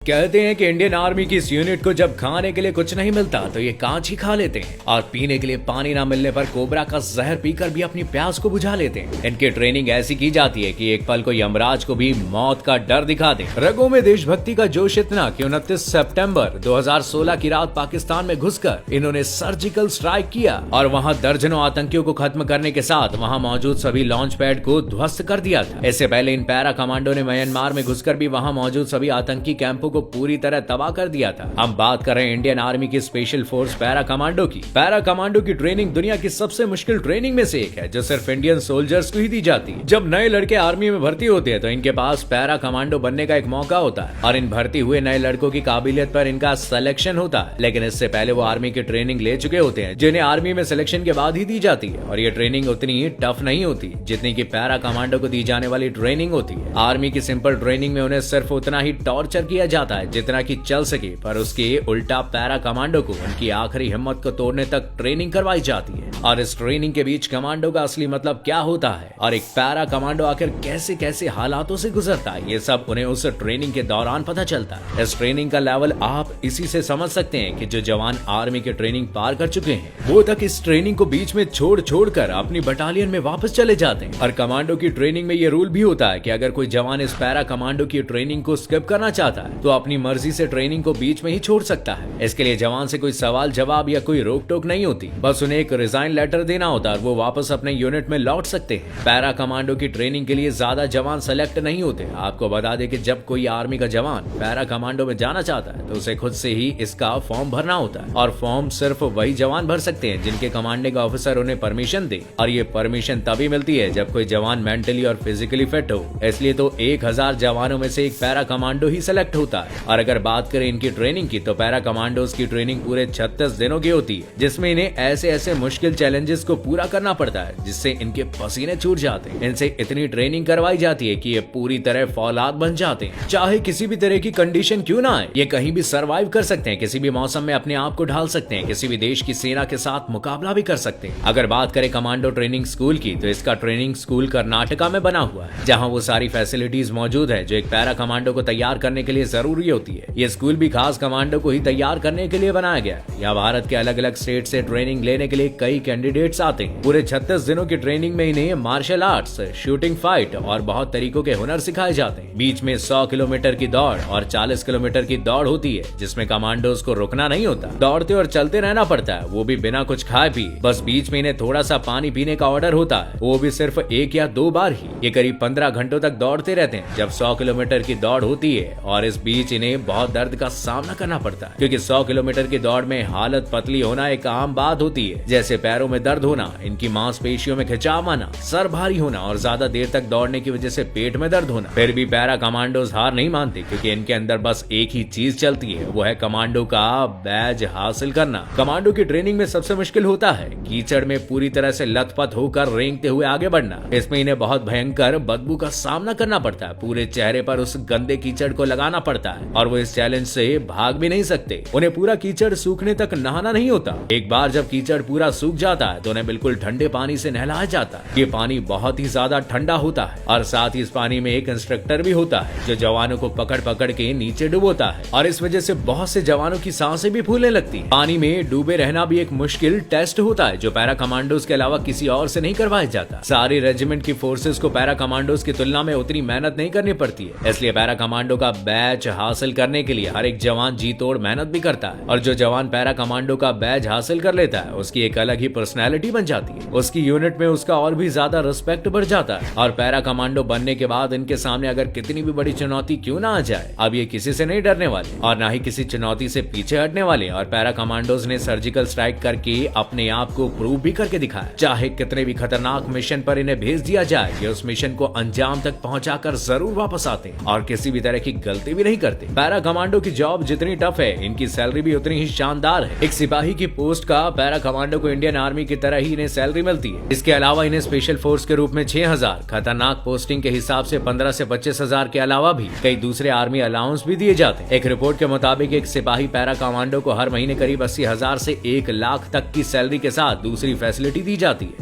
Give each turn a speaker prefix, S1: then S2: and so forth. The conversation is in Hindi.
S1: कहते हैं कि इंडियन आर्मी की इस यूनिट को जब खाने के लिए कुछ नहीं मिलता तो ये कांच ही खा लेते हैं और पीने के लिए पानी ना मिलने पर कोबरा का जहर पीकर भी अपनी प्यास को बुझा लेते हैं। इनकी ट्रेनिंग ऐसी की जाती है कि एक पल को यमराज को भी मौत का डर दिखा दे। रगों में देशभक्ति का जोश इतना कि 29 सितंबर 2016 की रात पाकिस्तान में घुसकर इन्होंने सर्जिकल स्ट्राइक किया और वहां दर्जनों आतंकियों को खत्म करने के साथ वहां मौजूद सभी लॉन्च पैड को ध्वस्त कर दिया था। इससे पहले इन पैरा कमांडो ने म्यांमार में घुसकर भी वहां मौजूद सभी आतंकी कैंपों को पूरी तरह तबाह कर दिया था। हम बात कर रहे हैं इंडियन आर्मी की स्पेशल फोर्स पैरा कमांडो की। पैरा कमांडो की ट्रेनिंग दुनिया की सबसे मुश्किल ट्रेनिंग में से एक है जो सिर्फ इंडियन सोल्जर्स को ही दी जाती है। जब नए लड़के आर्मी में भर्ती होते हैं तो इनके पास पैरा कमांडो बनने का एक मौका होता है और इन भर्ती हुए नए लड़कों की काबिलियत पर इनका सिलेक्शन होता है। लेकिन इससे पहले वो आर्मी की ट्रेनिंग ले चुके होते हैं जिन्हें आर्मी में सिलेक्शन के बाद ही दी जाती है और ये ट्रेनिंग उतनी टफ नहीं होती जितनी की पैरा कमांडो को दी जाने वाली ट्रेनिंग होती है। आर्मी की सिंपल ट्रेनिंग में उन्हें सिर्फ उतना ही टॉर्चर किया जाता है जितना की चल सके, पर उसके उल्टा पैरा कमांडो को उनकी आखिरी हिम्मत को तोड़ने तक ट्रेनिंग करवाई जाती है। और इस ट्रेनिंग के बीच कमांडो का असली मतलब क्या होता है और एक पैरा कमांडो आखिर कैसे कैसे हालातों से गुजरता है, ये सब उन्हें उस ट्रेनिंग के दौरान पता चलता है। इस ट्रेनिंग का लेवल आप इसी से समझ सकते हैं कि जो जवान आर्मी की ट्रेनिंग पार कर चुके हैं वो तक इस ट्रेनिंग को बीच में छोड़ कर अपनी बटालियन में वापस चले जाते हैं। और कमांडो की ट्रेनिंग में ये रूल भी होता है कि अगर कोई जवान इस पैरा कमांडो की ट्रेनिंग को स्किप करना चाहता है तो अपनी मर्जी से ट्रेनिंग को बीच में ही छोड़ सकता है। इसके लिए जवान से कोई सवाल जवाब या कोई रोक टोक नहीं होती, बस उन्हें एक रिजाइन लेटर देना होता है और वो वापस अपने यूनिट में लौट सकते हैं। पैरा कमांडो की ट्रेनिंग के लिए ज्यादा जवान सेलेक्ट नहीं होते। आपको बता दें कि जब कोई आर्मी का जवान पैरा कमांडो में जाना चाहता है तो उसे खुद से ही इसका फॉर्म भरना होता है और फॉर्म सिर्फ वही जवान भर सकते हैं जिनके कमांडिंग ऑफिसर उन्हें परमिशन दे। और ये परमिशन तभी मिलती है जब कोई जवान मेंटली और फिजिकली फिट हो। इसलिए तो 1000 जवानों में से एक पैरा कमांडो ही सिलेक्ट होता है। और अगर बात करें इनकी ट्रेनिंग की तो पैरा कमांडोज की ट्रेनिंग पूरे 36 दिनों की होती है जिसमें इन्हें ऐसे ऐसे मुश्किल चैलेंजेस को पूरा करना पड़ता है जिससे इनके पसीने छूट जाते हैं। इनसे इतनी ट्रेनिंग करवाई जाती है कि ये पूरी तरह फौलाद बन जाते हैं। चाहे किसी भी तरह की कंडीशन क्यों ना आए, ये कहीं भी सरवाइव कर सकते हैं, किसी भी मौसम में अपने आप को ढाल सकते हैं, किसी भी देश की सेना के साथ मुकाबला भी कर सकते हैं। अगर बात करें कमांडो ट्रेनिंग स्कूल की तो इसका ट्रेनिंग स्कूल कर्नाटका में बना हुआ है जहाँ वो सारी फैसिलिटीज मौजूद है जो एक पैरा कमांडो को तैयार करने के लिए जरूरी होती है। ये स्कूल भी खास कमांडो को ही तैयार करने के लिए बनाया गया है। यहाँ भारत के अलग अलग स्टेट से ट्रेनिंग लेने के लिए कई कैंडिडेट्स आते हैं। पूरे 36 दिनों की ट्रेनिंग में इन्हें मार्शल आर्ट्स, शूटिंग, फाइट और बहुत तरीकों के हुनर सिखाए जाते हैं। बीच में 100 किलोमीटर की दौड़ और 40 किलोमीटर की दौड़ होती है जिसमें कमांडोज को रुकना नहीं होता, दौड़ते और चलते रहना पड़ता है, वो भी बिना कुछ खाए पिए। बस बीच में इन्हें थोड़ा सा पानी पीने का ऑर्डर होता है, वो भी सिर्फ 1 या 2 बार ही। ये करीब 15 घंटों तक दौड़ते रहते हैं जब 100 किलोमीटर की दौड़ होती है और इस बीच इन्हें बहुत दर्द का सामना करना पड़ता है क्योंकि 100 किलोमीटर की दौड़ में हालत पतली होना एक आम बात होती है, जैसे पैरों में दर्द होना, इनकी मांसपेशियों में खिंचाव आना, सर भारी होना और ज्यादा देर तक दौड़ने की वजह से पेट में दर्द होना। फिर भी पैरा कमांडोज हार नहीं मानते क्योंकि इनके अंदर बस एक ही चीज चलती है, वो है कमांडो का बैज हासिल करना। कमांडो की ट्रेनिंग में सबसे मुश्किल होता है कीचड़ में पूरी तरह से लथपथ होकर रेंगते हुए आगे बढ़ना। इसमें इन्हें बहुत भयंकर बदबू का सामना करना पड़ता है, पूरे चेहरे पर उस गंदे कीचड़ को लगाना पड़ता है और वो इस चैलेंज से भाग भी नहीं सकते। उन्हें पूरा कीचड़ सूखने तक नहाना नहीं होता। एक बार जब कीचड़ पूरा सूख जाता है तो उन्हें बिल्कुल ठंडे पानी से नहलाया जाता है। ये पानी बहुत ही ज्यादा ठंडा होता है और साथ ही इस पानी में एक इंस्ट्रक्टर भी होता है जो जवानों को पकड़ पकड़ के नीचे डुबोता है और इस वजह से बहुत से जवानों की सांसें भी फूलने लगती है। पानी में डूबे रहना भी एक मुश्किल टेस्ट होता है जो पैरा कमांडोज के अलावा किसी और से नहीं करवाया जाता। सारी रेजिमेंट की फोर्सेस को पैरा कमांडोज की तुलना में उतनी मेहनत नहीं करनी पड़ती है, इसलिए पैरा कमांडो का बैच हासिल करने के लिए हर एक जवान जी तोड़ मेहनत भी करता है। और जो जवान पैरा कमांडो का बैच हासिल कर लेता है उसकी एक अलग ही पर्सनैलिटी बन जाती है, उसकी यूनिट में उसका और भी ज्यादा रिस्पेक्ट बढ़ जाता है। और पैरा कमांडो बनने के बाद इनके सामने अगर कितनी भी बड़ी चुनौती क्यों ना आ जाए, अब ये किसी से नहीं डरने वाले और ना ही किसी चुनौती से पीछे हटने वाले। और पैरा कमांडोज ने सर्जिकल स्ट्राइक करके अपने आप को प्रूव भी करके दिखाया। चाहे कितने भी खतरनाक मिशन पर इन्हें भेज दिया जाए, ये उस मिशन को अंजाम तक पहुंचाकर जरूर वापस आते हैं और किसी भी तरह की गलती भी नहीं करते। पैरा कमांडो की जॉब जितनी टफ है, इनकी सैलरी भी उतनी ही शानदार है। एक सिपाही की पोस्ट का पैरा कमांडो को इंडियन आर्मी की तरह ही इन्हें सैलरी मिलती है। इसके अलावा इन्हें स्पेशल फोर्स के रूप में 6000, खतरनाक पोस्टिंग के हिसाब से 15 से 25,000 के अलावा भी कई दूसरे आर्मी अलाउंस भी दिए जाते हैं। एक रिपोर्ट के मुताबिक एक सिपाही पैरा कमांडो को हर महीने करीब 80,000 से 1 लाख तक की सैलरी के साथ दूसरी फैसिलिटी दी जाती है।